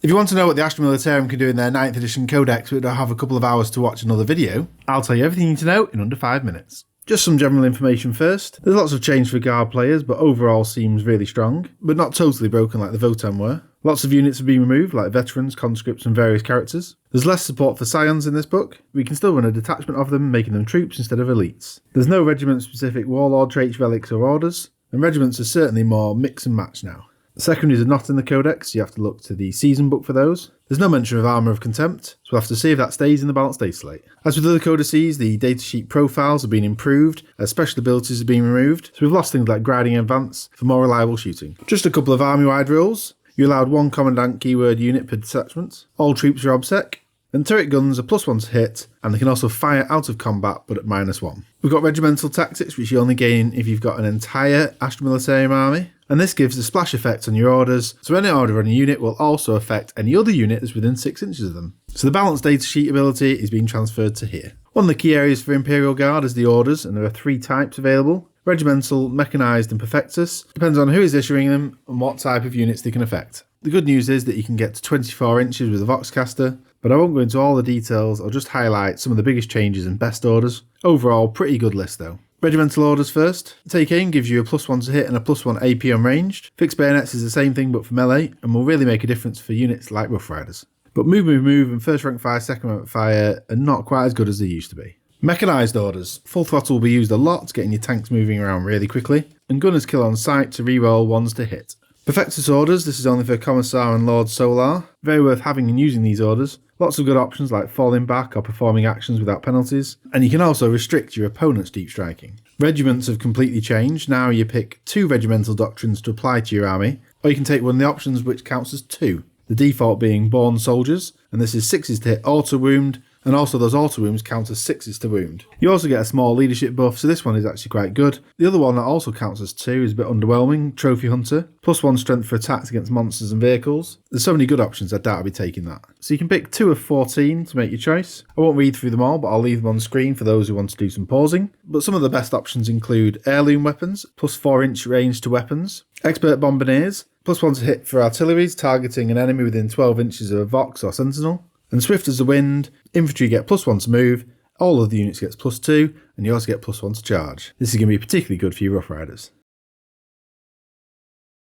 If you want to know what the Astra Militarum can do in their 9th edition Codex but don't have a couple of hours to watch another video, I'll tell you everything you need to know in under 5 minutes. Just some general information first. There's lots of change for guard players, but overall seems really strong, but not totally broken like the Votan were. Lots of units have been removed, like veterans, conscripts and various characters. There's less support for scions in this book. We can still run a detachment of them, making them troops instead of elites. There's no regiment-specific Warlord Traits, Relics or Orders, and regiments are certainly more mix and match now. Secondaries are not in the Codex, so you have to look to the season book for those. There's no mention of Armour of Contempt, so we'll have to see if that stays in the balanced data slate. As with other codices, the datasheet profiles have been improved, as special abilities have been removed, so we've lost things like Griding Advance for more reliable shooting. Just a couple of army-wide rules. You're allowed one Commandant keyword unit per detachment, all troops are OBSEC, and turret guns are +1 to hit, and they can also fire out of combat but at -1. We've got Regimental Tactics, which you only gain if you've got an entire Astra Militarum army, and this gives a splash effect on your orders, so any order on a unit will also affect any other unit that's within 6 inches of them. So the balanced datasheet ability is being transferred to here. One of the key areas for Imperial Guard is the orders, and there are 3 types available: Regimental, Mechanised and Perfectus. Depends on who is issuing them and what type of units they can affect. The good news is that you can get to 24 inches with a Voxcaster, but I won't go into all the details, I'll just highlight some of the biggest changes and best orders. Overall, pretty good list though. Regimental Orders first. Take Aim gives you a +1 to hit and a +1 AP on ranged. Fixed Bayonets is the same thing but for melee, and will really make a difference for units like Rough Riders. But Move and first rank fire, second rank fire are not quite as good as they used to be. Mechanised Orders. Full throttle will be used a lot, getting your tanks moving around really quickly, and Gunners kill on sight to reroll 1s to hit. Perfectus Orders, this is only for Commissar and Lord Solar. Very worth having and using these orders. Lots of good options like falling back or performing actions without penalties, and you can also restrict your opponent's deep striking. Regiments have completely changed. Now you pick 2 Regimental Doctrines to apply to your army, or you can take one of the options which counts as 2. The default being Born Soldiers, and this is 6s to hit auto wound, and also those auto wounds count as 6s to wound. You also get a small leadership buff, so this one is actually quite good. The other one that also counts as 2 is a bit underwhelming, Trophy Hunter, +1 strength for attacks against monsters and vehicles. There's so many good options, I doubt I'll be taking that. So you can pick 2 of 14 to make your choice. I won't read through them all, but I'll leave them on screen for those who want to do some pausing. But some of the best options include Heirloom Weapons, +4 inch range to weapons, Expert Bombardiers, +1 to hit for artilleries targeting an enemy within 12 inches of a Vox or Sentinel, and Swift as the Wind. Infantry get +1 to move, all of the units gets +2, and you also get +1 to charge. This is going to be particularly good for your Rough Riders.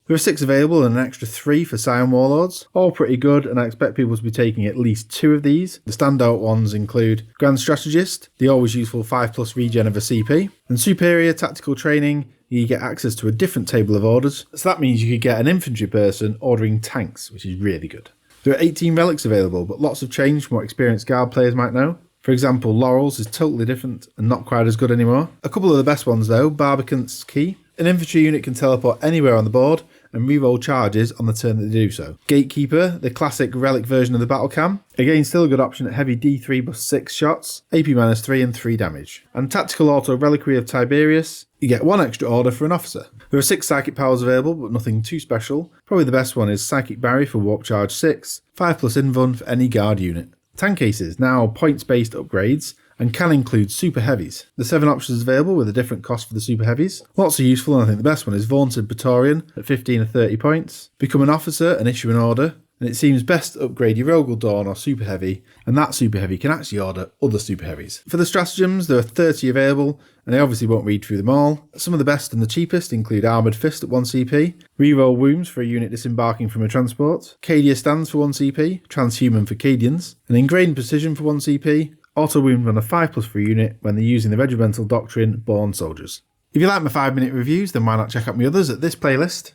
There are 6 available and an extra 3 for Scion Warlords, all pretty good, and I expect people to be taking at least 2 of these. The standout ones include Grand Strategist, the always useful 5+ regen of a CP, and Superior Tactical Training. You get access to a different table of orders, so that means you could get an infantry person ordering tanks, which is really good. There are 18 relics available, but lots have changed from what experienced guard players might know. For example, Laurels is totally different and not quite as good anymore. A couple of the best ones though: Barbicant's Key. An infantry unit can teleport anywhere on the board and reroll charges on the turn that they do so. Gatekeeper, the classic relic version of the battle cam. Again, still a good option at heavy D3+6 shots, AP -3 and 3 damage. And Tactical Auto Reliquary of Tiberius. You get 1 extra order for an officer. There are 6 psychic powers available, but nothing too special. Probably the best one is Psychic Barrier for Warp Charge 6, 5+ Invuln for any guard unit. Tank cases, now points-based upgrades, and can include super heavies. The 7 options available with a different cost for the super heavies. Lots are useful, and I think the best one is Vaunted Praetorian at 15 or 30 points. Become an officer and issue an order, and it seems best to upgrade your Rogel Dawn or Super Heavy, and that Super Heavy can actually order other Super Heavies. For the stratagems, there are 30 available, and I obviously won't read through them all. Some of the best and the cheapest include Armoured Fist at 1 CP, Reroll Wounds for a unit disembarking from a transport, Cadia Stands for 1 CP, Transhuman for Cadians, and Ingrained Precision for 1 CP, Auto Wound on a 5+ for a unit when they're using the Regimental Doctrine Born Soldiers. If you like my 5-minute reviews, then why not check out my others at this playlist?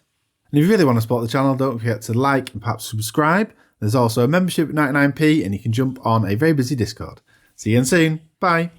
And if you really want to support the channel, don't forget to like and perhaps subscribe. There's also a membership at 99p, and you can jump on a very busy Discord. See you again soon. Bye.